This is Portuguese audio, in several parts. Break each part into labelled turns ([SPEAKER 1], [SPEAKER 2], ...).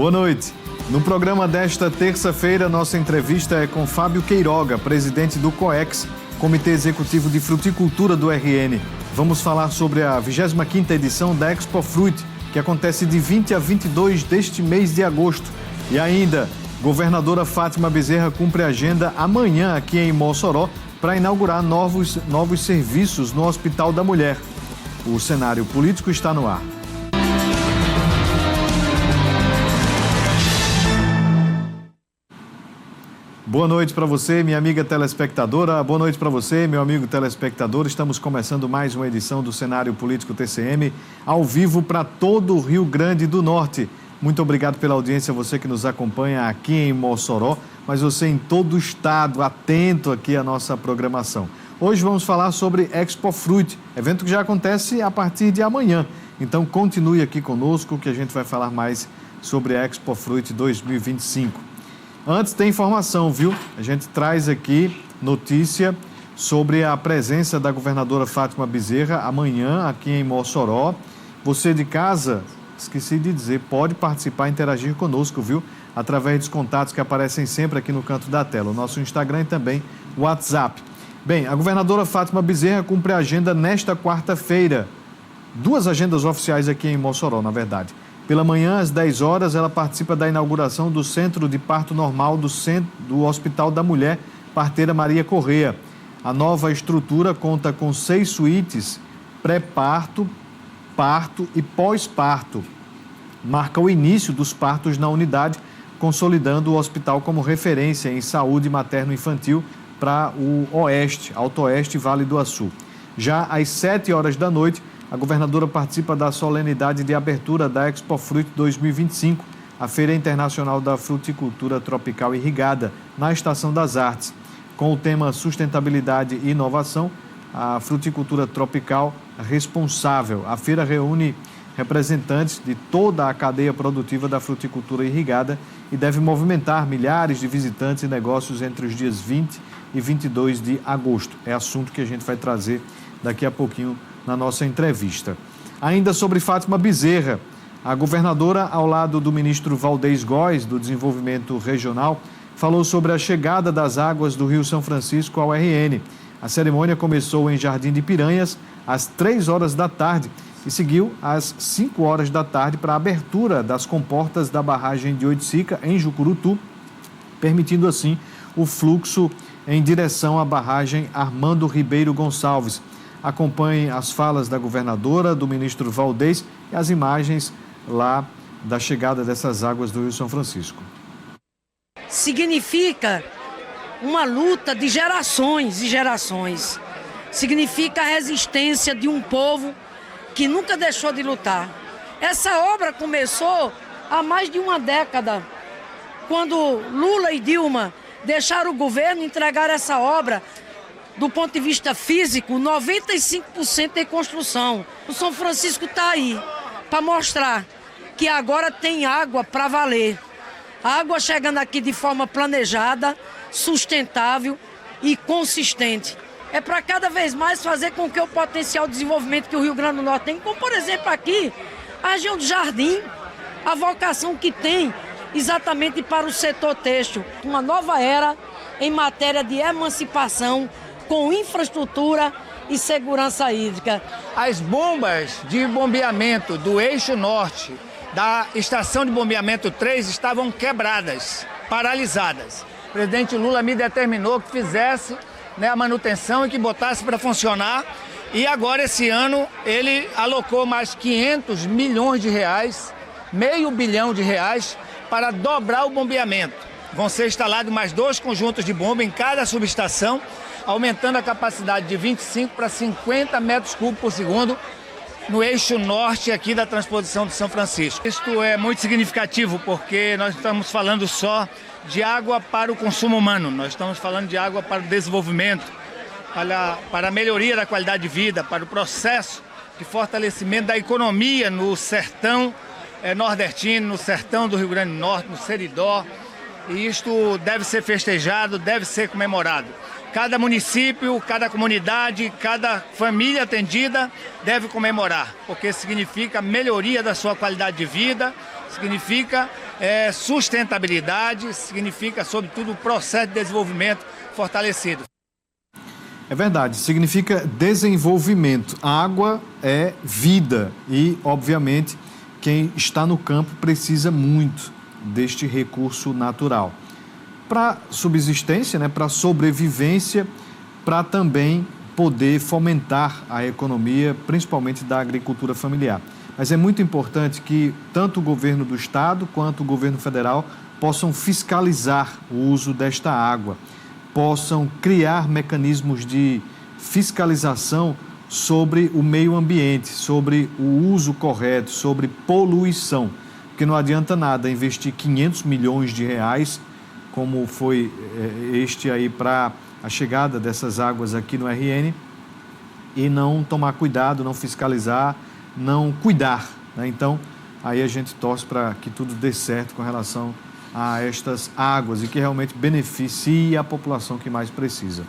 [SPEAKER 1] Boa noite. No programa desta terça-feira, nossa entrevista é com Fábio Queiroga, presidente do COEX, Comitê Executivo de Fruticultura do RN. Vamos falar sobre a 25ª edição da Expo Fruit, que acontece de 20 a 22 deste mês de agosto. E ainda, governadora Fátima Bezerra cumpre agenda amanhã aqui em Mossoró para inaugurar novos serviços no Hospital da Mulher. O cenário político está no ar. Boa noite para você, minha amiga telespectadora. Boa noite para você, meu amigo telespectador. Estamos começando mais uma edição do Cenário Político TCM, ao vivo para todo o Rio Grande do Norte. Muito obrigado pela audiência, você que nos acompanha aqui em Mossoró, mas você em todo o estado, atento aqui à nossa programação. Hoje vamos falar sobre Expo Fruit, evento que já acontece a partir de amanhã. Então continue aqui conosco que a gente vai falar mais sobre a Expo Fruit 2025. Antes tem informação, viu? A gente traz aqui notícia sobre a presença da governadora Fátima Bezerra amanhã aqui em Mossoró. Você de casa, esqueci de dizer, pode participar e interagir conosco, viu? Através dos contatos que aparecem sempre aqui no canto da tela, o nosso Instagram e também o WhatsApp. Bem, a governadora Fátima Bezerra cumpre a agenda nesta quarta-feira. Duas agendas oficiais aqui em Mossoró, na verdade. Pela manhã, às 10 horas, ela participa da inauguração do Centro de Parto Normal do Hospital da Mulher, Parteira Maria Correia. A nova estrutura conta com 6 suítes, pré-parto, parto e pós-parto. Marca o início dos partos na unidade, consolidando o hospital como referência em saúde materno-infantil para o Oeste, Alto Oeste e Vale do Açu. Já às 7 horas da noite, a governadora participa da solenidade de abertura da Expo Fruit 2025, a Feira Internacional da Fruticultura Tropical Irrigada, na Estação das Artes. Com o tema Sustentabilidade e Inovação, a fruticultura tropical responsável. A feira reúne representantes de toda a cadeia produtiva da fruticultura irrigada e deve movimentar milhares de visitantes e negócios entre os dias 20 e 22 de agosto. É assunto que a gente vai trazer daqui a pouquinho na nossa entrevista. Ainda sobre Fátima Bezerra, a governadora, ao lado do ministro Valdez Góes, do Desenvolvimento Regional, falou sobre a chegada das águas do Rio São Francisco ao RN. A cerimônia começou em Jardim de Piranhas, às 3 horas da tarde, e seguiu às 5 horas da tarde para a abertura das comportas da barragem de Oiticica, em Jucurutu, permitindo assim o fluxo em direção à barragem Armando Ribeiro Gonçalves. Acompanhe as falas da governadora, do ministro Valdez e as imagens lá da chegada dessas águas do Rio São Francisco.
[SPEAKER 2] Significa uma luta de gerações e gerações. Significa a resistência de um povo que nunca deixou de lutar. Essa obra começou há mais de uma década, quando Lula e Dilma deixaram o governo entregar essa obra. Do ponto de vista físico, 95% de construção. O São Francisco está aí para mostrar que agora tem água para valer. A água chegando aqui de forma planejada, sustentável e consistente. É para cada vez mais fazer com que o potencial de desenvolvimento que o Rio Grande do Norte tem, como por exemplo aqui, a região do Jardim, a vocação que tem exatamente para o setor têxtil. Uma nova era em matéria de emancipação, com infraestrutura e segurança hídrica.
[SPEAKER 3] As bombas de bombeamento do eixo norte da estação de bombeamento 3 estavam quebradas, paralisadas. O presidente Lula me determinou que fizesse a manutenção e que botasse para funcionar. E agora, esse ano, ele alocou mais 500 milhões de reais, R$500 milhão para dobrar o bombeamento. Vão ser instalados mais 2 conjuntos de bomba em cada subestação, aumentando a capacidade de 25 para 50 metros cúbicos por segundo no eixo norte aqui da transposição de São Francisco. Isto é muito significativo porque nós estamos falando só de água para o consumo humano, nós estamos falando de água para o desenvolvimento, para a melhoria da qualidade de vida, para o processo de fortalecimento da economia no sertão nordestino, no sertão do Rio Grande do Norte, no Seridó. E isto deve ser festejado, deve ser comemorado. Cada município, cada comunidade, cada família atendida deve comemorar, porque significa melhoria da sua qualidade de vida, significa sustentabilidade, significa, sobretudo, o processo de desenvolvimento fortalecido.
[SPEAKER 1] É verdade, significa desenvolvimento. A água é vida e, obviamente, quem está no campo precisa muito deste recurso natural. Para subsistência, né, para sobrevivência, para também poder fomentar a economia, principalmente da agricultura familiar. Mas é muito importante que tanto o governo do estado quanto o governo federal possam fiscalizar o uso desta água, possam criar mecanismos de fiscalização sobre o meio ambiente, sobre o uso correto, sobre poluição. Porque não adianta nada investir 500 milhões de reais, como foi este aí para a chegada dessas águas aqui no RN, e não tomar cuidado, não fiscalizar, não cuidar, né? Então, aí a gente torce para que tudo dê certo com relação a estas águas e que realmente beneficie a população que mais precisa.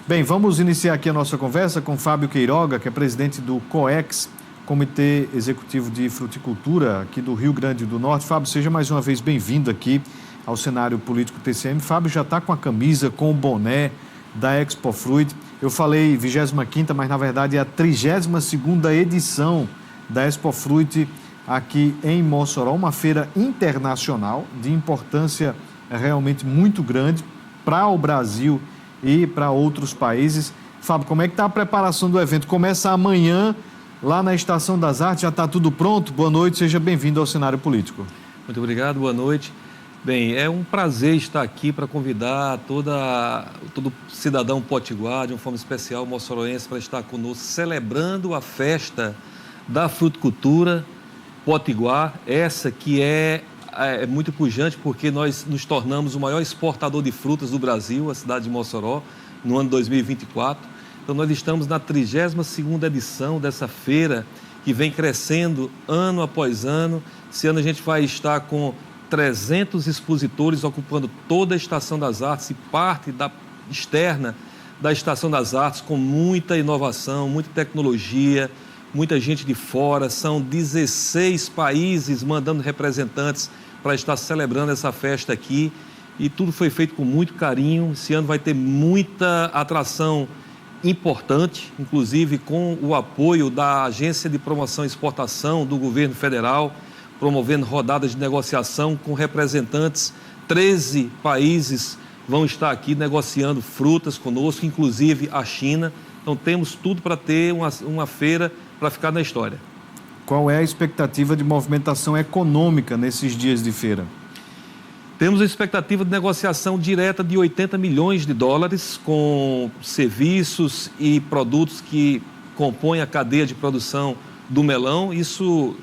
[SPEAKER 1] Bem, vamos iniciar aqui a nossa conversa com Fábio Queiroga, que é presidente do COEX, Comitê Executivo de Fruticultura aqui do Rio Grande do Norte. Fábio, seja mais uma vez bem-vindo aqui ao cenário político TCM. Fábio já está com a camisa, com o boné da Expo Fruit. Eu falei 25ª, mas na verdade é a 32ª edição da Expo Fruit aqui em Mossoró, uma feira internacional de importância realmente muito grande para o Brasil e para outros países. Fábio, como é que está a preparação do evento? Começa amanhã lá na Estação das Artes, já está tudo pronto? Boa noite, seja bem-vindo ao cenário político.
[SPEAKER 4] Muito obrigado, boa noite. Bem, é um prazer estar aqui para convidar todo cidadão potiguar, de uma forma especial moçoroense, para estar conosco, celebrando a festa da fruticultura potiguar, essa que é muito pujante, porque nós nos tornamos o maior exportador de frutas do Brasil, a cidade de Mossoró, no ano 2024. Então, nós estamos na 32ª edição dessa feira, que vem crescendo ano após ano. Esse ano a gente vai estar com 300 expositores ocupando toda a Estação das Artes e parte externa da Estação das Artes, com muita inovação, muita tecnologia, muita gente de fora. São 16 países mandando representantes para estar celebrando essa festa aqui, e tudo foi feito com muito carinho. Esse ano vai ter muita atração importante, inclusive com o apoio da Agência de Promoção e Exportação do Governo Federal, promovendo rodadas de negociação com representantes. 13 países vão estar aqui negociando frutas conosco, inclusive a China. Então temos tudo para ter uma feira para ficar na história.
[SPEAKER 1] Qual é a expectativa de movimentação econômica nesses dias de feira?
[SPEAKER 4] Temos a expectativa de negociação direta de 80 milhões de dólares com serviços e produtos que compõem a cadeia de produção do melão. Isso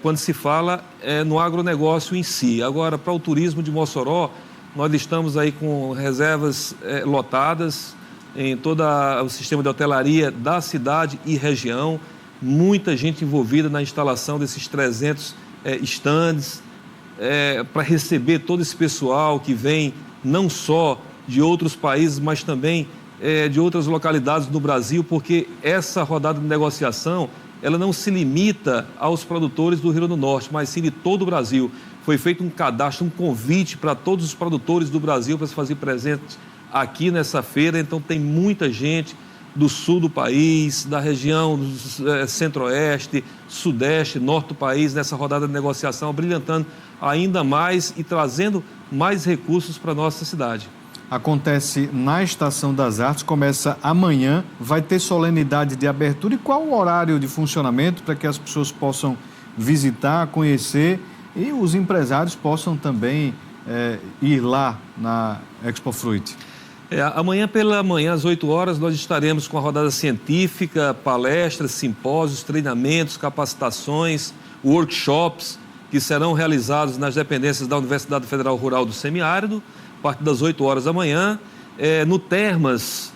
[SPEAKER 4] quando se fala no agronegócio em si. Agora, para o turismo de Mossoró, nós estamos aí com reservas lotadas em todo o sistema de hotelaria da cidade e região. Muita gente envolvida na instalação desses 300 estandes, para receber todo esse pessoal que vem não só de outros países, mas também de outras localidades do Brasil, porque essa rodada de negociação ela não se limita aos produtores do Rio Grande do Norte, mas sim de todo o Brasil. Foi feito um cadastro, um convite para todos os produtores do Brasil para se fazer presentes aqui nessa feira. Então tem muita gente do sul do país, da região do centro-oeste, sudeste, norte do país, nessa rodada de negociação, brilhantando ainda mais e trazendo mais recursos para a nossa cidade.
[SPEAKER 1] Acontece na Estação das Artes, começa amanhã, vai ter solenidade de abertura. E qual o horário de funcionamento para que as pessoas possam visitar, conhecer e os empresários possam também ir lá na Expo Fruit?
[SPEAKER 4] Amanhã pela manhã, às 8 horas, nós estaremos com a rodada científica, palestras, simpósios, treinamentos, capacitações, workshops que serão realizados nas dependências da Universidade Federal Rural do Semiárido, a partir das 8 horas da manhã. No Termas,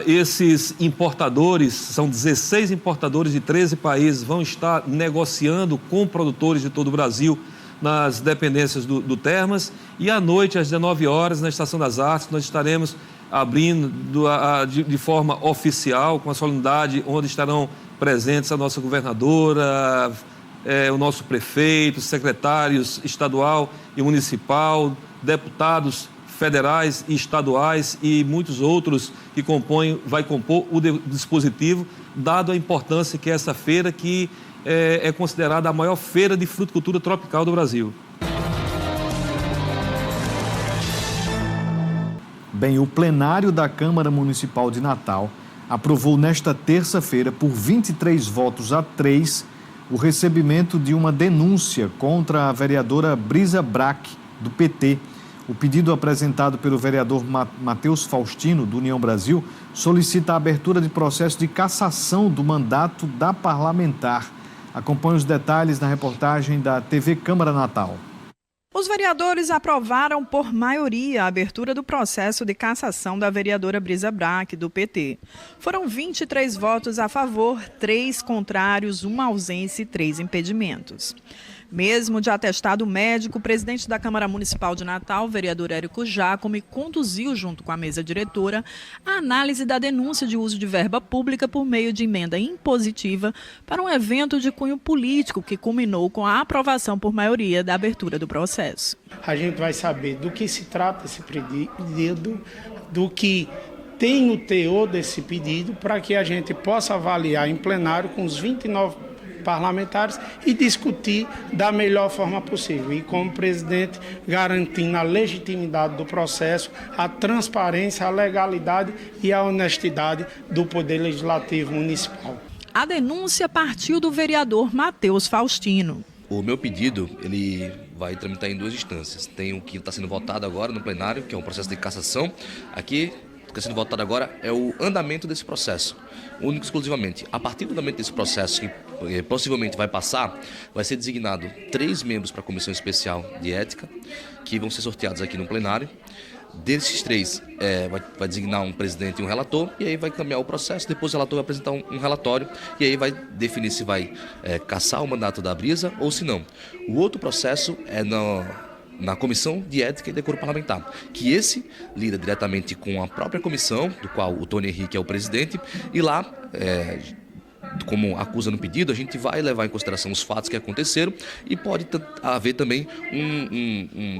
[SPEAKER 4] esses importadores, são 16 importadores de 13 países, vão estar negociando com produtores de todo o Brasil nas dependências do Termas. E à noite, às 19 horas, na Estação das Artes, nós estaremos abrindo de forma oficial, com a solenidade, onde estarão presentes a nossa governadora, o nosso prefeito, secretários estadual e municipal, deputados federais e estaduais e muitos outros que vai compor o dispositivo, dado a importância que é essa feira, que é considerada a maior feira de fruticultura tropical do Brasil.
[SPEAKER 1] Bem, o plenário da Câmara Municipal de Natal aprovou nesta terça-feira, por 23 votos a 3, o recebimento de uma denúncia contra a vereadora Brisa Brack, do PT. O pedido apresentado pelo vereador Matheus Faustino, do União Brasil, solicita a abertura de processo de cassação do mandato da parlamentar. Acompanhe os detalhes na reportagem da TV Câmara Natal.
[SPEAKER 5] Os vereadores aprovaram por maioria a abertura do processo de cassação da vereadora Brisa Brack, do PT. Foram 23 votos a favor, 3 contrários, 1 ausência e 3 impedimentos. Mesmo de atestado médico, o presidente da Câmara Municipal de Natal, vereador Érico Jacome, conduziu, junto com a mesa diretora, a análise da denúncia de uso de verba pública por meio de emenda impositiva para um evento de cunho político que culminou com a aprovação por maioria da abertura do processo.
[SPEAKER 6] A gente vai saber do que se trata esse pedido, do que tem o teor desse pedido, para que a gente possa avaliar em plenário com os 29 parlamentares e discutir da melhor forma possível. E como presidente, garantindo a legitimidade do processo, a transparência, a legalidade e a honestidade do Poder Legislativo Municipal.
[SPEAKER 5] A denúncia partiu do vereador Matheus Faustino.
[SPEAKER 7] O meu pedido, ele vai tramitar em 2 instâncias. Tem o que está sendo votado agora no plenário, que é um processo de cassação. Aqui, o que está sendo votado agora é o andamento desse processo, único e exclusivamente. A partir do andamento desse processo, que possivelmente vai passar, vai ser designado 3 membros para a Comissão Especial de Ética, que vão ser sorteados aqui no plenário. Desses 3, vai designar um presidente e um relator, e aí vai caminhar o processo. Depois o relator vai apresentar um relatório, e aí vai definir se vai cassar o mandato da Brisa ou se não. O outro processo é na Comissão de Ética e Decoro Parlamentar, que esse lida diretamente com a própria comissão, do qual o Tony Henrique é o presidente, e lá, como acusa no pedido, a gente vai levar em consideração os fatos que aconteceram e pode haver também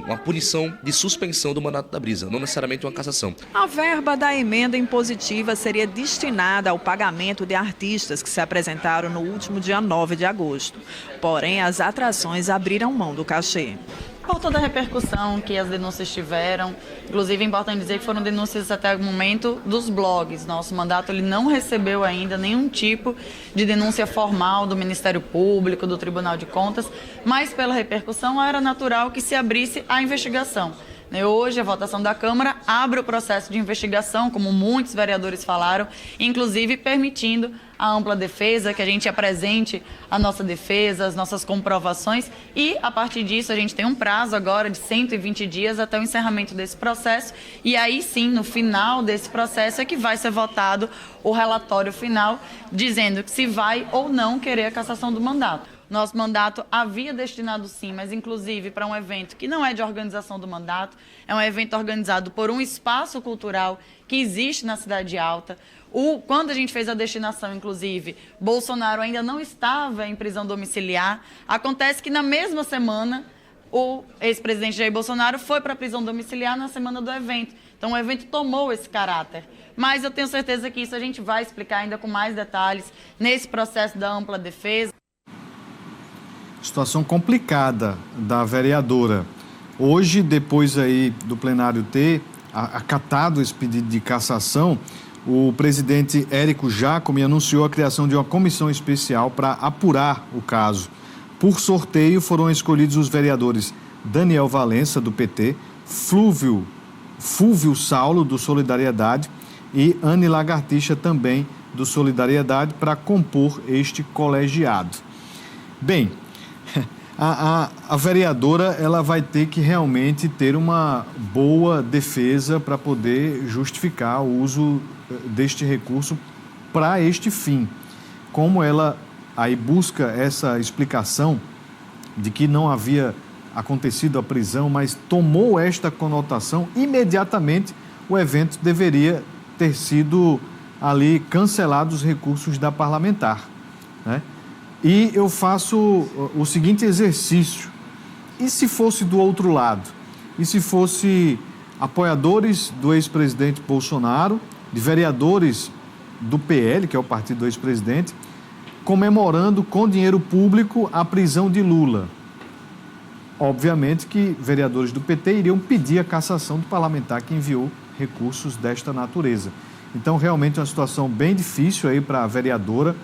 [SPEAKER 7] uma punição de suspensão do mandato da Brisa, não necessariamente uma cassação.
[SPEAKER 5] A verba da emenda impositiva seria destinada ao pagamento de artistas que se apresentaram no último dia 9 de agosto. Porém, as atrações abriram mão do cachê.
[SPEAKER 8] Por toda a repercussão que as denúncias tiveram, inclusive é importante dizer que foram denúncias até o momento dos blogs. Nosso mandato ele não recebeu ainda nenhum tipo de denúncia formal do Ministério Público, do Tribunal de Contas, mas pela repercussão era natural que se abrisse a investigação. Hoje, a votação da Câmara abre o processo de investigação, como muitos vereadores falaram, inclusive permitindo a ampla defesa, que a gente apresente a nossa defesa, as nossas comprovações e, a partir disso, a gente tem um prazo agora de 120 dias até o encerramento desse processo e aí sim, no final desse processo é que vai ser votado o relatório final, dizendo que se vai ou não querer a cassação do mandato. Nosso mandato havia destinado sim, mas inclusive para um evento que não é de organização do mandato, é um evento organizado por um espaço cultural que existe na Cidade Alta. Quando a gente fez a destinação, inclusive, Bolsonaro ainda não estava em prisão domiciliar. Acontece que na mesma semana, o ex-presidente Jair Bolsonaro foi para a prisão domiciliar na semana do evento. Então o evento tomou esse caráter. Mas eu tenho certeza que isso a gente vai explicar ainda com mais detalhes nesse processo da ampla defesa.
[SPEAKER 1] Situação complicada da vereadora. Hoje, depois aí do plenário ter acatado esse pedido de cassação, o presidente Érico Jacome anunciou a criação de uma comissão especial para apurar o caso. Por sorteio, foram escolhidos os vereadores Daniel Valença, do PT, Fúvio Saulo, do Solidariedade, e Anne Lagartixa, também do Solidariedade, para compor este colegiado. Bem, a vereadora ela vai ter que realmente ter uma boa defesa para poder justificar o uso deste recurso para este fim. Como ela aí busca essa explicação de que não havia acontecido a prisão, mas tomou esta conotação, imediatamente o evento deveria ter sido ali cancelado os recursos da parlamentar, né? E eu faço o seguinte exercício: e se fosse do outro lado? E se fosse apoiadores do ex-presidente Bolsonaro, de vereadores do PL, que é o partido do ex-presidente, comemorando com dinheiro público a prisão de Lula? Obviamente que vereadores do PT iriam pedir a cassação do parlamentar que enviou recursos desta natureza. Então, realmente é uma situação bem difícil aí para a vereadora,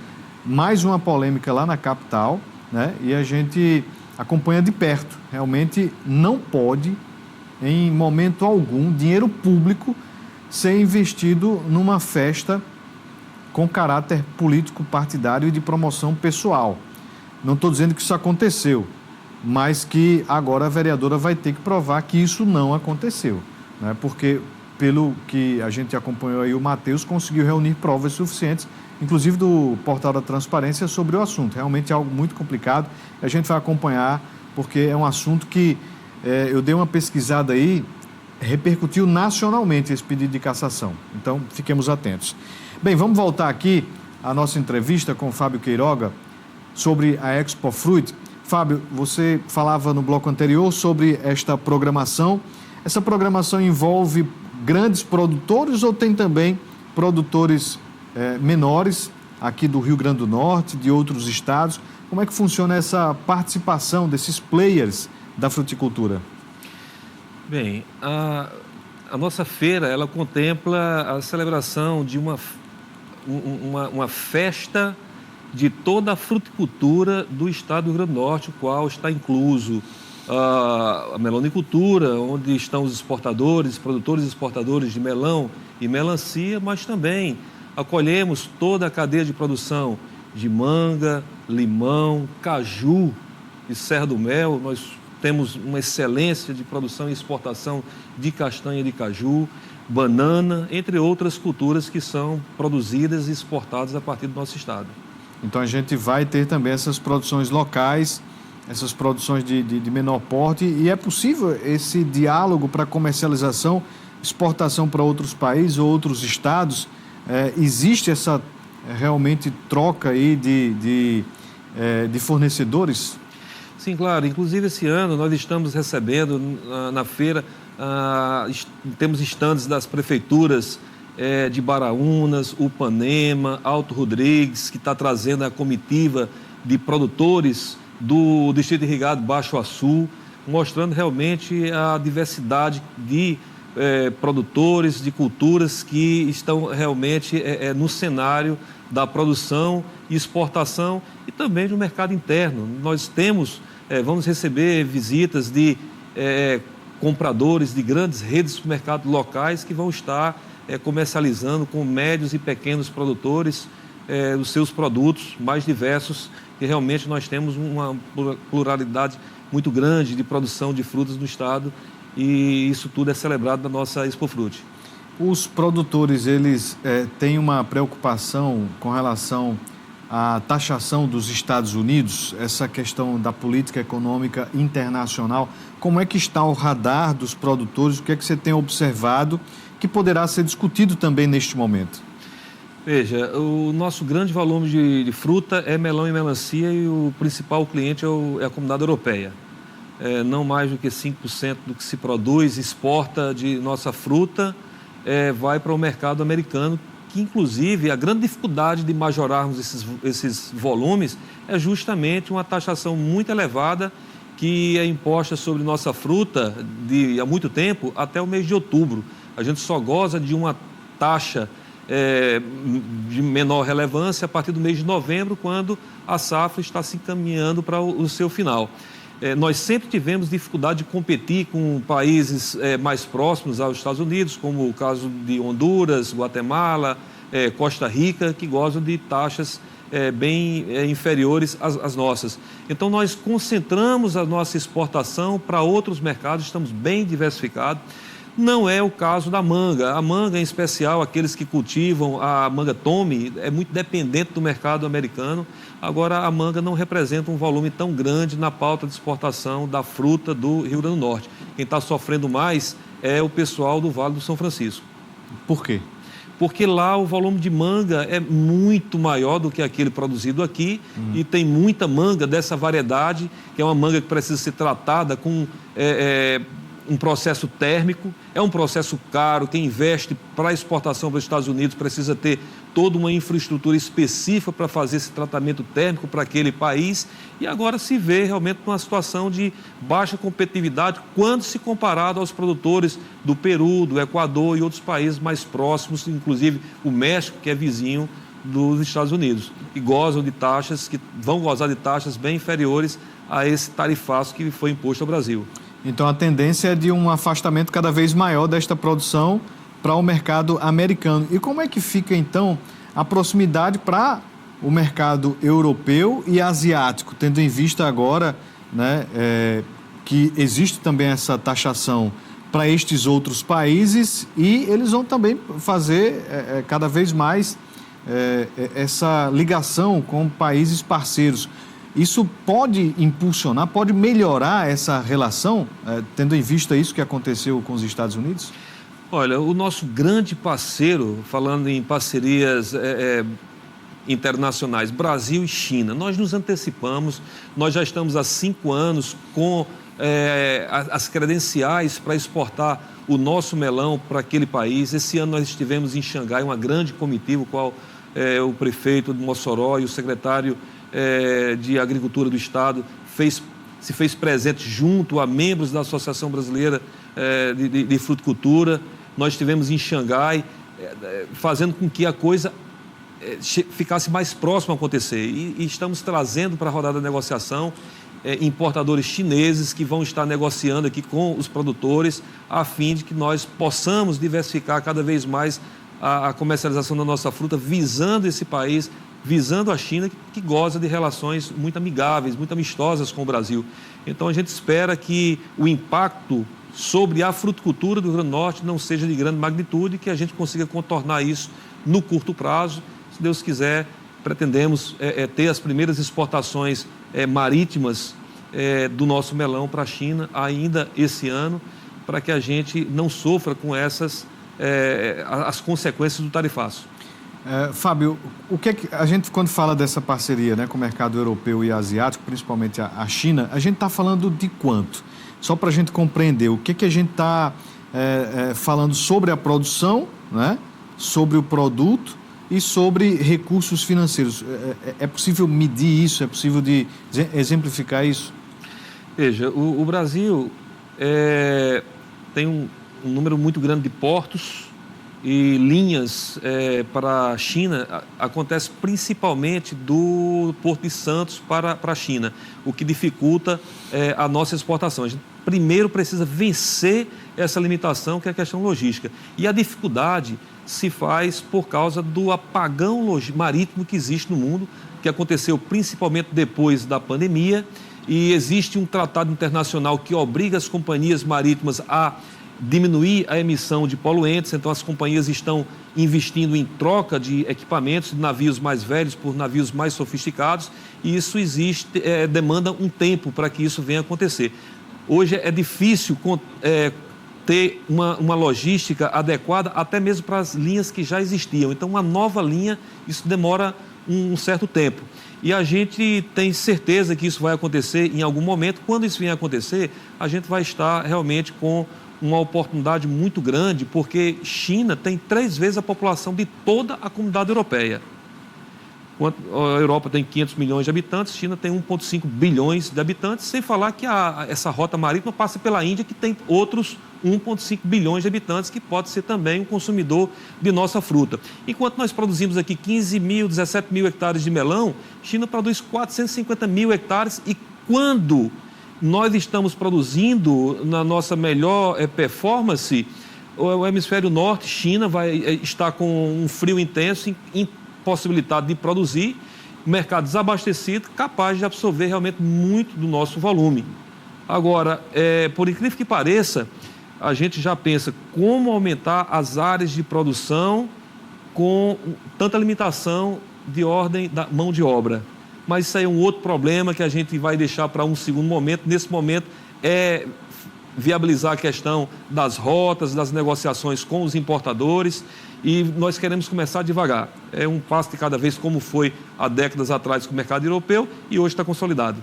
[SPEAKER 1] mais uma polêmica lá na capital, né? E a gente acompanha de perto. Realmente não pode, em momento algum, dinheiro público ser investido numa festa com caráter político partidário e de promoção pessoal. Não estou dizendo que isso aconteceu, mas que agora a vereadora vai ter que provar que isso não aconteceu, né? Porque, pelo que a gente acompanhou aí, o Matheus conseguiu reunir provas suficientes, inclusive do Portal da Transparência, sobre o assunto. Realmente é algo muito complicado. A gente vai acompanhar, porque é um assunto que eu dei uma pesquisada aí, repercutiu nacionalmente esse pedido de cassação. Então, fiquemos atentos. Bem, vamos voltar aqui à nossa entrevista com o Fábio Queiroga sobre a Expo Fruit. Fábio, você falava no bloco anterior sobre esta programação. Essa programação envolve grandes produtores ou tem também produtores menores aqui do Rio Grande do Norte, de outros estados? Como é que funciona essa participação desses players da fruticultura?
[SPEAKER 4] Bem, a nossa feira, ela contempla a celebração de uma festa de toda a fruticultura do estado do Rio Grande do Norte, o qual está incluso a melonicultura, onde estão os exportadores, produtores e exportadores de melão e melancia, mas também acolhemos toda a cadeia de produção de manga, limão, caju e Serra do Mel. Nós temos uma excelência de produção e exportação de castanha de caju, banana, entre outras culturas que são produzidas e exportadas a partir do nosso estado.
[SPEAKER 1] Então a gente vai ter também essas produções locais, essas produções de menor porte, e é possível esse diálogo para comercialização, exportação para outros países ou outros estados? Existe essa realmente troca aí de fornecedores?
[SPEAKER 4] Sim, claro. Inclusive esse ano nós estamos recebendo na feira, temos estandes das prefeituras de Baraúnas, Upanema, Alto Rodrigues, que está trazendo a comitiva de produtores do Distrito Irrigado Baixo Açu, mostrando realmente a diversidade de produtores, de culturas que estão realmente no cenário da produção e exportação e também no mercado interno. Nós vamos receber visitas de compradores de grandes redes de supermercados locais que vão estar comercializando com médios e pequenos produtores os seus produtos mais diversos, e realmente nós temos uma pluralidade muito grande de produção de frutas no estado, e isso tudo é celebrado na nossa Expo Fruit.
[SPEAKER 1] Os produtores, eles têm uma preocupação com relação à taxação dos Estados Unidos, essa questão da política econômica internacional. Como é que está o radar dos produtores? O que é que você tem observado que poderá ser discutido também neste momento?
[SPEAKER 4] Veja, o nosso grande volume de fruta é melão e melancia, e o principal cliente é a comunidade europeia. Não mais do que 5% do que se produz, exporta de nossa fruta, vai para o mercado americano, que inclusive a grande dificuldade de majorarmos esses volumes é justamente uma taxação muito elevada que é imposta sobre nossa fruta há muito tempo, até o mês de outubro. A gente só goza de uma taxa de menor relevância a partir do mês de novembro, quando a safra está se encaminhando para o seu final. Nós sempre tivemos dificuldade de competir com países mais próximos aos Estados Unidos, como o caso de Honduras, Guatemala, Costa Rica, que gozam de taxas bem inferiores às nossas. Então, nós concentramos a nossa exportação para outros mercados, estamos bem diversificados. Não é o caso da manga. A manga, em especial, aqueles que cultivam a manga Tommy, é muito dependente do mercado americano. Agora, a manga não representa um volume tão grande na pauta de exportação da fruta do Rio Grande do Norte. Quem está sofrendo mais é o pessoal do Vale do São Francisco.
[SPEAKER 1] Por quê?
[SPEAKER 4] porque lá o volume de manga é muito maior do que aquele produzido aqui e tem muita manga dessa variedade, que é uma manga que precisa ser tratada com um processo térmico, é um processo caro. Quem investe para exportação para os Estados Unidos precisa ter toda uma infraestrutura específica para fazer esse tratamento térmico para aquele país, e agora se vê realmente numa situação de baixa competitividade quando se comparado aos produtores do Peru, do Equador e outros países mais próximos, inclusive o México, que é vizinho dos Estados Unidos, e gozam de taxas, que vão gozar de taxas bem inferiores a esse tarifaço que foi imposto ao Brasil.
[SPEAKER 1] Então, a tendência é de um afastamento cada vez maior desta produção para o mercado americano. E como é que fica, então, a proximidade para o mercado europeu e asiático, tendo em vista agora, né, que existe também essa taxação para estes outros países e eles vão também fazer cada vez mais essa ligação com países parceiros. Isso pode impulsionar, pode melhorar essa relação, tendo em vista isso que aconteceu com os Estados Unidos?
[SPEAKER 4] Olha, o nosso grande parceiro, falando em parcerias internacionais, Brasil e China, nós nos antecipamos, nós já estamos há 5 anos com as credenciais para exportar o nosso melão para aquele país. Esse ano nós estivemos em Xangai, uma grande comitiva, o qual o prefeito de Mossoró e o secretário de Agricultura do Estado se fez presente junto a membros da Associação Brasileira de Fruticultura. Nós estivemos em Xangai, fazendo com que a coisa ficasse mais próxima a acontecer. E estamos trazendo para a rodada de negociação importadores chineses que vão estar negociando aqui com os produtores, a fim de que nós possamos diversificar cada vez mais a comercialização da nossa fruta, visando esse país, visando a China, que goza de relações muito amigáveis, muito amistosas com o Brasil. Então, a gente espera que o impacto sobre a fruticultura do Rio Grande do Norte não seja de grande magnitude e que a gente consiga contornar isso no curto prazo. Se Deus quiser, pretendemos ter as primeiras exportações marítimas do nosso melão para a China ainda esse ano, para que a gente não sofra com as consequências do tarifaço.
[SPEAKER 1] Fábio, o que é que a gente, quando fala dessa parceria, né, com o mercado europeu e asiático, principalmente a China, a gente está falando de quanto? Só para a gente compreender, o que é que a gente está falando sobre a produção, né, sobre o produto e sobre recursos financeiros. É possível medir isso? É possível de exemplificar isso?
[SPEAKER 4] Veja, o Brasil tem um número muito grande de portos e linhas para a China. Acontece principalmente do Porto de Santos para a China, o que dificulta a nossa exportação. A gente primeiro precisa vencer essa limitação, que é a questão logística. E a dificuldade se faz por causa do apagão marítimo que existe no mundo, que aconteceu principalmente depois da pandemia, e existe um tratado internacional que obriga as companhias marítimas a diminuir a emissão de poluentes. Então as companhias estão investindo em troca de equipamentos, de navios mais velhos por navios mais sofisticados, e isso demanda um tempo para que isso venha a acontecer. Hoje é difícil ter uma logística adequada até mesmo para as linhas que já existiam. Então uma nova linha, isso demora um certo tempo. E a gente tem certeza que isso vai acontecer em algum momento. Quando isso vier a acontecer, a gente vai estar realmente com uma oportunidade muito grande, porque China tem 3 vezes a população de toda a comunidade europeia. A Europa tem 500 milhões de habitantes, China tem 1,5 bilhões de habitantes, sem falar que essa rota marítima passa pela Índia, que tem outros 1,5 bilhões de habitantes, que pode ser também um consumidor de nossa fruta. Enquanto nós produzimos aqui 15 mil, 17 mil hectares de melão, China produz 450 mil hectares, e quando nós estamos produzindo na nossa melhor performance, o hemisfério norte, China, vai estar com um frio intenso, impossibilitado de produzir, mercado desabastecido, capaz de absorver realmente muito do nosso volume. Agora, por incrível que pareça, a gente já pensa como aumentar as áreas de produção com tanta limitação de ordem da mão de obra. Mas isso aí é um outro problema que a gente vai deixar para um segundo momento. Nesse momento, viabilizar a questão das rotas, das negociações com os importadores, e nós queremos começar devagar. É um passo de cada vez, como foi há décadas atrás com o mercado europeu, e hoje está consolidado.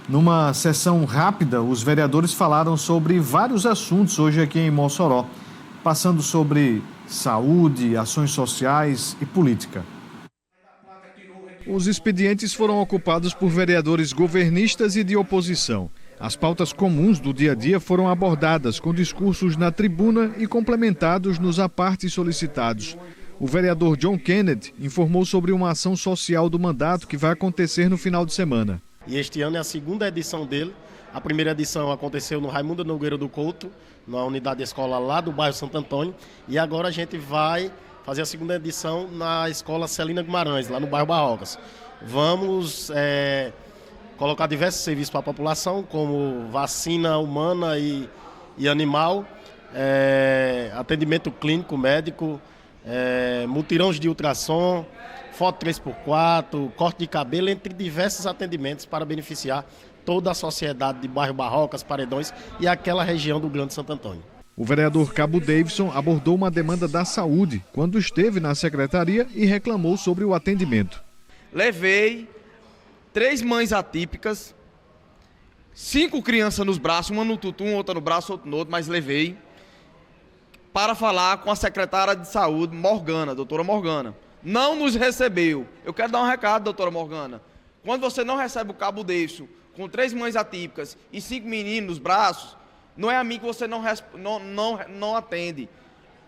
[SPEAKER 1] Numa sessão rápida, os vereadores falaram sobre vários assuntos hoje aqui em Mossoró, passando sobre saúde, ações sociais e política. Os expedientes foram ocupados por vereadores governistas e de oposição. As pautas comuns do dia a dia foram abordadas com discursos na tribuna e complementados nos apartes solicitados. O vereador John Kennedy informou sobre uma ação social do mandato que vai acontecer no final de semana.
[SPEAKER 9] E este ano é a segunda edição dele. A primeira edição aconteceu no Raimundo Nogueira do Couto, na unidade escolar lá do bairro Santo Antônio. E agora a gente vai fazer a segunda edição na escola Celina Guimarães, lá no bairro Barrocas. Vamos colocar diversos serviços para a população, como vacina humana e animal, atendimento clínico, médico, mutirões de ultrassom, foto 3x4, corte de cabelo, entre diversos atendimentos para beneficiar toda a sociedade de bairro Barrocas, Paredões e aquela região do Grande Santo Antônio.
[SPEAKER 1] O vereador Cabo Davidson abordou uma demanda da saúde quando esteve na secretaria e reclamou sobre o atendimento.
[SPEAKER 10] Levei 3 mães atípicas, 5 crianças nos braços, uma no tutum, outra no braço, outra no outro, mas levei para falar com a secretária de saúde, Morgana, doutora Morgana. Não nos recebeu. Eu quero dar um recado, doutora Morgana. Quando você não recebe o Cabo Davidson com 3 mães atípicas e 5 meninos nos braços, não é a mim que você não atende.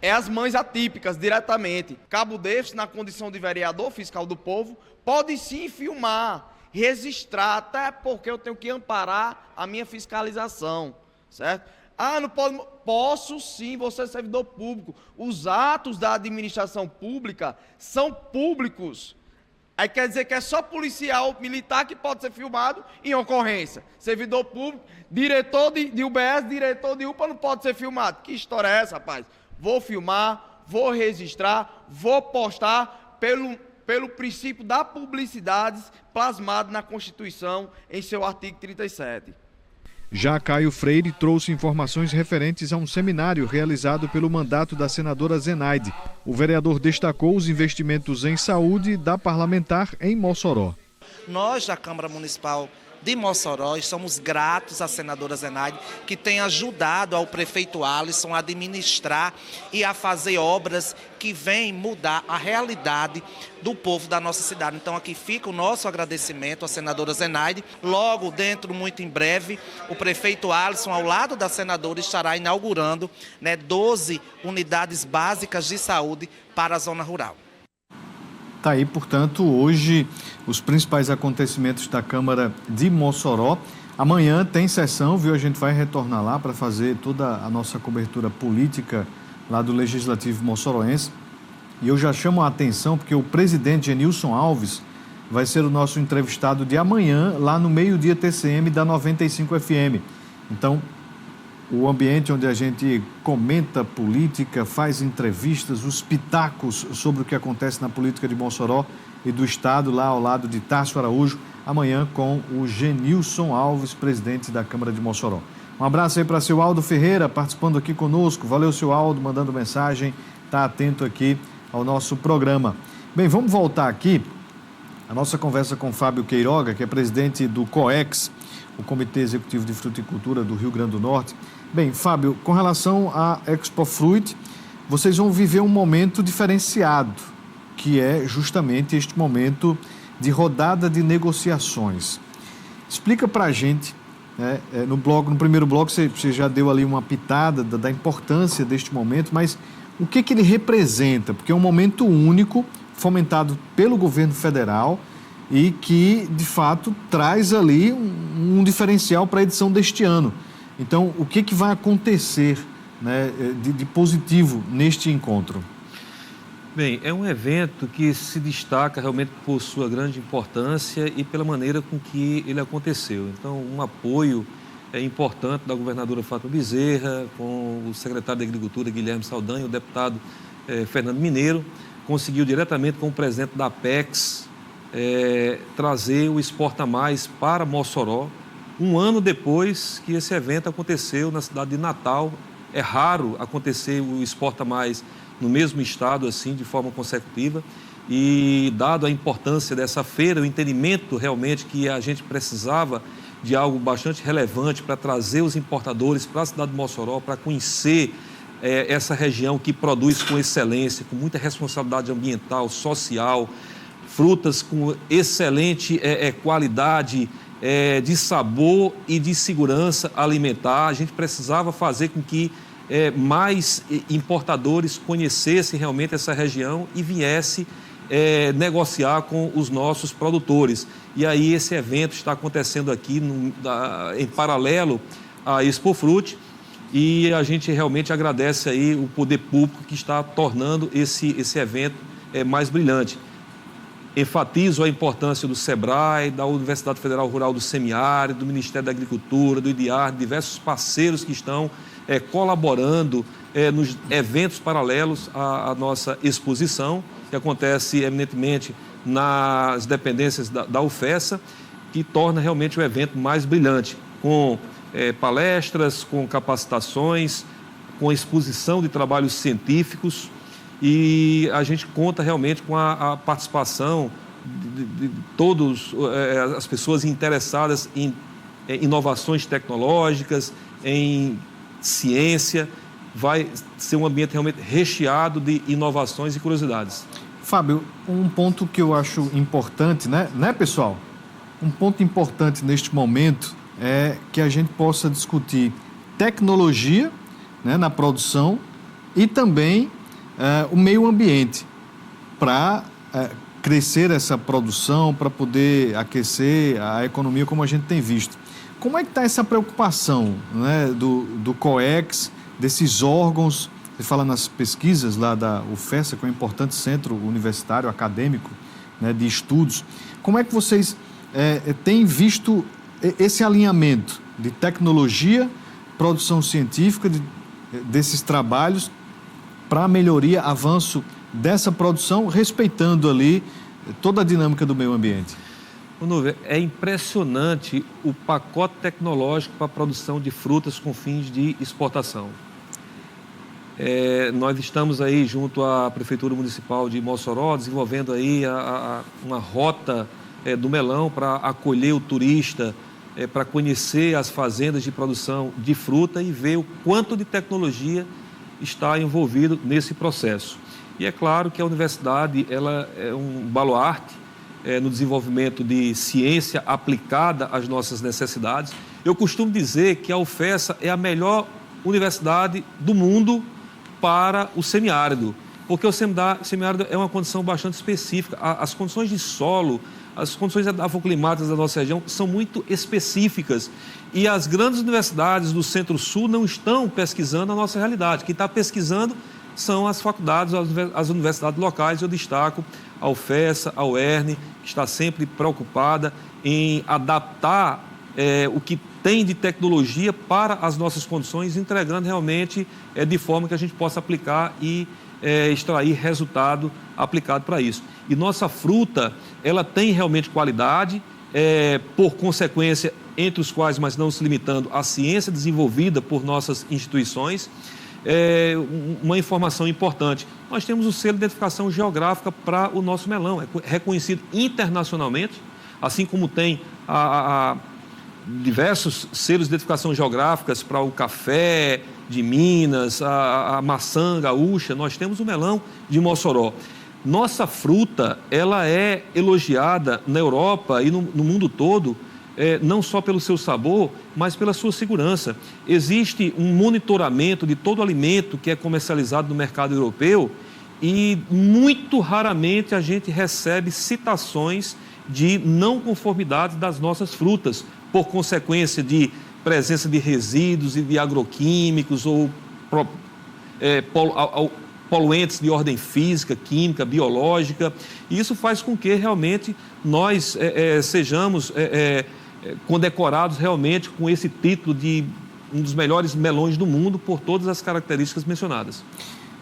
[SPEAKER 10] É as mães atípicas, diretamente. Cabo Davidson, na condição de vereador fiscal do povo, pode sim filmar, registrar, até porque eu tenho que amparar a minha fiscalização, certo? Ah, não pode... Posso sim, você é servidor público. Os atos da administração pública são públicos. Aí quer dizer que é só policial militar que pode ser filmado em ocorrência. Servidor público, diretor de UBS, diretor de UPA não pode ser filmado. Que história é essa, rapaz? Vou filmar, vou registrar, vou postar pelo princípio da publicidade plasmado na Constituição em seu artigo 37.
[SPEAKER 1] Já Caio Freire trouxe informações referentes a um seminário realizado pelo mandato da senadora Zenaide. O vereador destacou os investimentos em saúde da parlamentar em Mossoró.
[SPEAKER 11] Nós, da Câmara Municipal de Mossoró, somos gratos à senadora Zenaide, que tem ajudado ao prefeito Alisson a administrar e a fazer obras que vêm mudar a realidade do povo da nossa cidade. Então aqui fica o nosso agradecimento à senadora Zenaide. Logo, muito em breve, o prefeito Alisson, ao lado da senadora, estará inaugurando 12 unidades básicas de saúde para a zona rural.
[SPEAKER 1] Está aí, portanto, hoje os principais acontecimentos da Câmara de Mossoró. Amanhã tem sessão, viu? A gente vai retornar lá para fazer toda a nossa cobertura política lá do Legislativo moçoroense. E eu já chamo a atenção porque o presidente Genilson Alves vai ser o nosso entrevistado de amanhã lá no Meio-Dia TCM da 95 FM. Então, o ambiente onde a gente comenta política, faz entrevistas, os pitacos sobre o que acontece na política de Mossoró e do Estado, lá ao lado de Tássio Araújo, amanhã com o Genilson Alves, presidente da Câmara de Mossoró. Um abraço aí para seu Aldo Ferreira, participando aqui conosco. Valeu, seu Aldo, mandando mensagem, está atento aqui ao nosso programa. Bem, vamos voltar aqui a nossa conversa com Fábio Queiroga, que é presidente do COEX, o Comitê Executivo de Fruticultura do Rio Grande do Norte. Bem, Fábio, com relação à Expo Fruit, vocês vão viver um momento diferenciado, que é justamente este momento de rodada de negociações. Explica para a gente, né, no primeiro bloco você já deu ali uma pitada da importância deste momento, mas o que ele representa? Porque é um momento único, fomentado pelo governo federal e que, de fato, traz ali um diferencial para a edição deste ano. Então, o que vai acontecer, né, de positivo neste encontro?
[SPEAKER 4] Bem, é um evento que se destaca realmente por sua grande importância e pela maneira com que ele aconteceu. Então, um apoio importante da governadora Fátima Bezerra, com o secretário de Agricultura, Guilherme Saldanha, o deputado Fernando Mineiro, conseguiu diretamente com o presidente da Apex, trazer o Exporta Mais para Mossoró, um ano depois que esse evento aconteceu na cidade de Natal. É raro acontecer o Exporta Mais no mesmo estado, assim, de forma consecutiva. E, dado a importância dessa feira, o entendimento realmente que a gente precisava de algo bastante relevante para trazer os importadores para a cidade de Mossoró, para conhecer essa região que produz com excelência, com muita responsabilidade ambiental, social, frutas com excelente qualidade de sabor e de segurança alimentar. A gente precisava fazer com que mais importadores conhecessem realmente essa região e viessem negociar com os nossos produtores. E aí esse evento está acontecendo aqui em paralelo à Expo Fruit, e a gente realmente agradece aí o poder público que está tornando esse evento mais brilhante. Enfatizo a importância do SEBRAE, da Universidade Federal Rural do Semiárido, do Ministério da Agricultura, do IDIAR, diversos parceiros que estão colaborando nos eventos paralelos à nossa exposição, que acontece eminentemente nas dependências da UFESA, que torna realmente o evento mais brilhante, com palestras, com capacitações, com exposição de trabalhos científicos, e a gente conta realmente com a participação de todas as pessoas interessadas em inovações tecnológicas, em ciência. Vai ser um ambiente realmente recheado de inovações e curiosidades.
[SPEAKER 1] Fábio, um ponto que eu acho importante, né, pessoal? Um ponto importante neste momento é que a gente possa discutir tecnologia, né, na produção, e também o meio ambiente, para crescer essa produção, para poder aquecer a economia como a gente tem visto. Como é que está essa preocupação, né, do COEX, desses órgãos? Você fala nas pesquisas lá da UFESA, que é um importante centro universitário, acadêmico, né, de estudos. Como é que vocês têm visto esse alinhamento de tecnologia, produção científica, desses trabalhos para melhoria, avanço dessa produção, respeitando ali toda a dinâmica do meio ambiente?
[SPEAKER 4] É impressionante o pacote tecnológico para a produção de frutas com fins de exportação. Nós estamos aí junto à Prefeitura Municipal de Mossoró desenvolvendo aí uma rota do melão para acolher o turista, para conhecer as fazendas de produção de fruta e ver o quanto de tecnologia está envolvido nesse processo. E é claro que a universidade ela é um baluarte no desenvolvimento de ciência aplicada às nossas necessidades. Eu costumo dizer que a UFESA é a melhor universidade do mundo para o semiárido, porque o semiárido é uma condição bastante específica. As condições de solo, as condições edafoclimáticas da nossa região são muito específicas, e as grandes universidades do Centro-Sul não estão pesquisando a nossa realidade. Quem está pesquisando são as faculdades, as universidades locais. Eu destaco a UFESA, a UERN, que está sempre preocupada em adaptar o que tem de tecnologia para as nossas condições, entregando realmente de forma que a gente possa aplicar e extrair resultado aplicado para isso. E nossa fruta, ela tem realmente qualidade, por consequência, entre os quais, mas não se limitando, a ciência desenvolvida por nossas instituições. Uma informação importante: nós temos o selo de identificação geográfica para o nosso melão, é reconhecido internacionalmente, assim como tem diversos selos de identificação geográficas para o café de Minas, a maçã gaúcha. Nós temos o melão de Mossoró. Nossa fruta, ela é elogiada na Europa e no mundo todo, não só pelo seu sabor, mas pela sua segurança. Existe um monitoramento de todo alimento que é comercializado no mercado europeu, e muito raramente a gente recebe citações de não conformidade das nossas frutas, por consequência de presença de resíduos e de agroquímicos ou poluentes de ordem física, química, biológica. E isso faz com que realmente nós sejamos condecorados realmente com esse título de um dos melhores melões do mundo por todas as características mencionadas.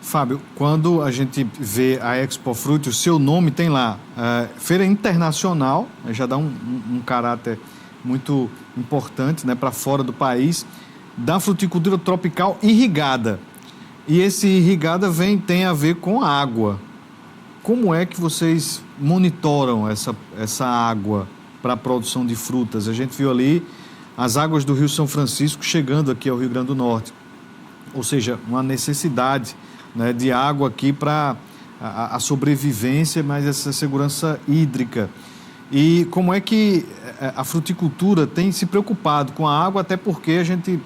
[SPEAKER 1] Fábio, quando a gente vê a Expo Fruit, o seu nome tem lá, Feira Internacional, já dá um caráter muito importante, né, para fora do país, da fruticultura tropical irrigada. E esse irrigada tem a ver com a água. Como é que vocês monitoram essa água para a produção de frutas? A gente viu ali as águas do Rio São Francisco chegando aqui ao Rio Grande do Norte. Ou seja, uma necessidade, né, de água aqui para a sobrevivência, mas essa segurança hídrica. E como é que a fruticultura tem se preocupado com a água, até porque a gente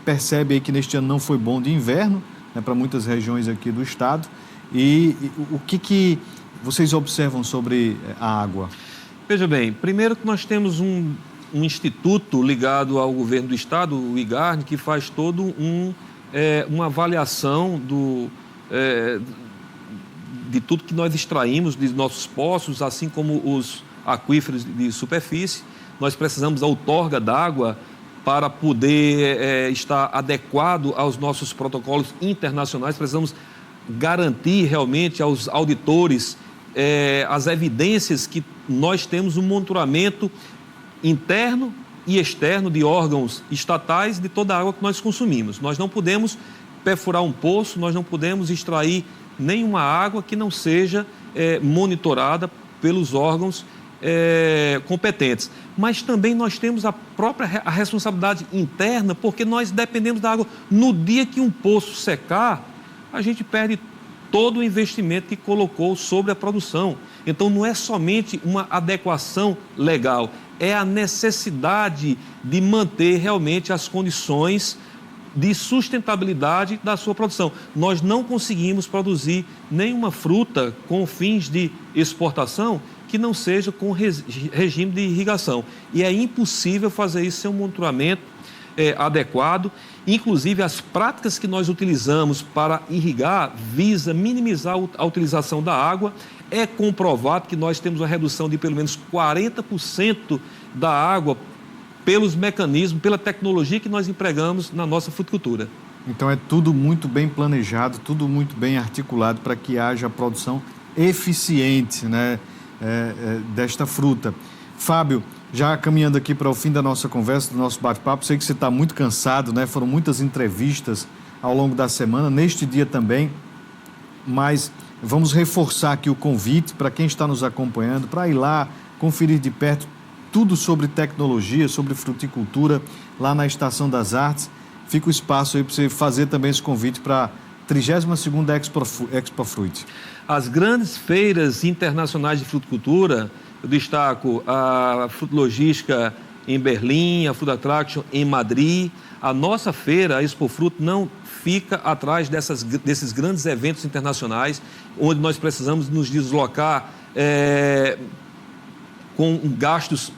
[SPEAKER 1] percebe aí que neste ano não foi bom de inverno, né, para muitas regiões aqui do estado. E o que vocês observam sobre a água?
[SPEAKER 4] Veja bem, primeiro que nós temos um instituto ligado ao governo do estado, o IGARN, que faz todo uma avaliação de tudo que nós extraímos de nossos poços, assim como os aquíferos de superfície. Nós precisamos da outorga d'água para poder estar adequado aos nossos protocolos internacionais. Precisamos garantir realmente aos auditores as evidências que nós temos um monitoramento interno e externo de órgãos estatais de toda a água que nós consumimos. Nós não podemos perfurar um poço, nós não podemos extrair nenhuma água que não seja monitorada pelos órgãos competentes. Mas também nós temos a responsabilidade interna, porque nós dependemos da água. No dia que um poço secar, a gente perde todo o investimento que colocou sobre a produção. Então não é somente uma adequação legal, é a necessidade de manter realmente as condições de sustentabilidade da sua produção. Nós não conseguimos produzir nenhuma fruta com fins de exportação que não seja com regime de irrigação. E é impossível fazer isso sem um monitoramento adequado. Inclusive, as práticas que nós utilizamos para irrigar visa minimizar a utilização da água. É comprovado que nós temos uma redução de pelo menos 40% da água pelos mecanismos, pela tecnologia que nós empregamos na nossa fruticultura.
[SPEAKER 1] Então é tudo muito bem planejado, tudo muito bem articulado para que haja produção eficiente, né, desta fruta. Fábio, já caminhando aqui para o fim da nossa conversa, do nosso bate-papo, sei que você está muito cansado, né? Foram muitas entrevistas ao longo da semana, neste dia também, mas vamos reforçar aqui o convite para quem está nos acompanhando, para ir lá conferir de perto tudo sobre tecnologia, sobre fruticultura, lá na Estação das Artes. Fica o espaço aí para você fazer também esse convite para a 32ª Expo Fruit.
[SPEAKER 4] As grandes feiras internacionais de fruticultura, eu destaco a Frutlogística em Berlim, a Food Attraction em Madrid. A nossa feira, a Expo Fruit, não fica atrás desses grandes eventos internacionais, onde nós precisamos nos deslocar com gastos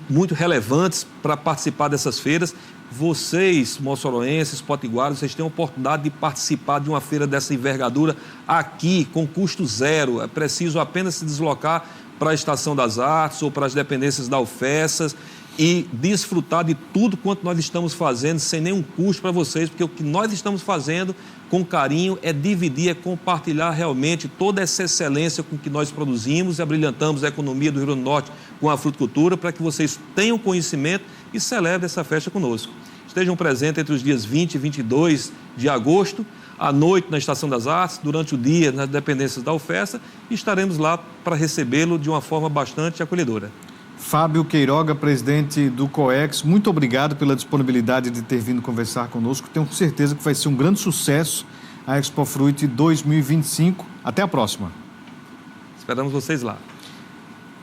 [SPEAKER 4] muito relevantes para participar dessas feiras. Vocês, moçoroenses, potiguaros, vocês têm a oportunidade de participar de uma feira dessa envergadura aqui, com custo zero. É preciso apenas se deslocar para a Estação das Artes ou para as dependências da UFESAS e desfrutar de tudo quanto nós estamos fazendo sem nenhum custo para vocês, porque o que nós estamos fazendo com carinho é dividir, é compartilhar realmente toda essa excelência com que nós produzimos e abrilhantamos a economia do Rio Grande do Norte com a fruticultura, para que vocês tenham conhecimento e celebrem essa festa conosco. Estejam presentes entre os dias 20 e 22 de agosto, à noite na Estação das Artes, durante o dia nas dependências da UFESA, e estaremos lá para recebê-lo de uma forma bastante acolhedora.
[SPEAKER 1] Fábio Queiroga, presidente do COEX, muito obrigado pela disponibilidade de ter vindo conversar conosco. Tenho certeza que vai ser um grande sucesso a Expo Fruit 2025. Até a próxima.
[SPEAKER 4] Esperamos vocês lá.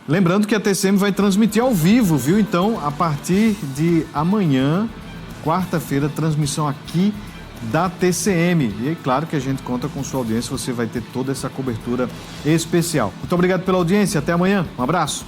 [SPEAKER 1] Lembrando que a TCM vai transmitir ao vivo, viu? Então, a partir de amanhã, quarta-feira, transmissão aqui da TCM. E é claro que a gente conta com sua audiência, você vai ter toda essa cobertura especial. Muito obrigado pela audiência, até amanhã. Um abraço.